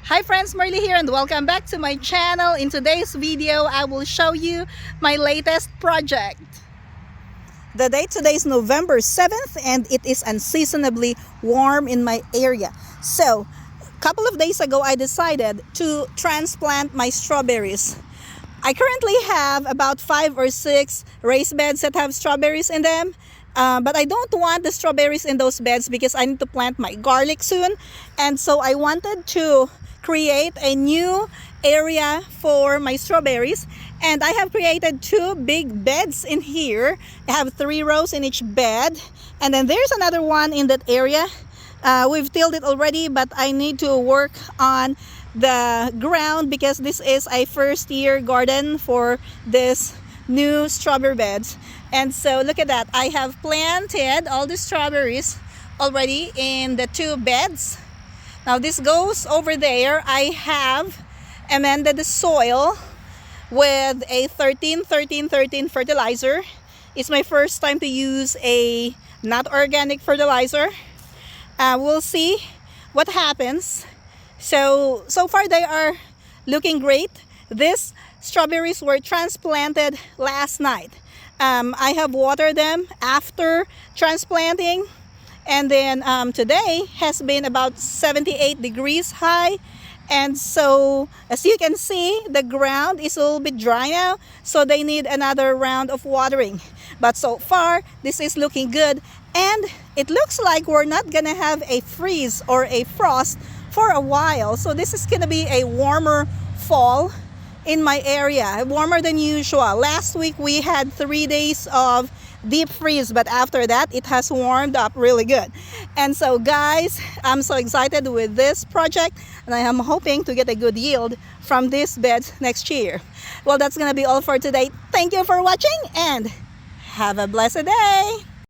Hi friends, Marley here and welcome back to my channel. In today's video, I will show you my latest project. The date today is November 7th and it is unseasonably warm in my area. So, a couple of days ago, I decided to transplant my strawberries. I currently have about 5 or 6 raised beds that have strawberries in them. But I don't want the strawberries in those beds because I need to plant my garlic soon. And so I wanted to create a new area for my strawberries. And I have created 2 big beds in here. I have 3 rows in each bed. And then there's another one in that area. We've tilled it already, but I need to work on the ground because this is a first year garden for this new strawberry beds. And so look at that, I have planted all the strawberries already in the 2 beds. Now this goes over there. I have amended the soil with a 13-13-13 fertilizer. It's my first time to use a not organic fertilizer. We'll see what happens. So far they are looking great. These strawberries were transplanted last night. I have watered them after transplanting, and then today has been about 78 degrees high, and so as you can see, the ground is a little bit dry now, so they need another round of watering. But so far this is looking good, and it looks like we're not gonna have a freeze or a frost for a while. So this is gonna be a warmer fall in my area, warmer than usual. Last week we had 3 days of deep freeze, but after that it has warmed up really good. And so guys, I'm so excited with this project, and I am hoping to get a good yield from this bed next year. Well, that's gonna be all for today. Thank you for watching and have a blessed day.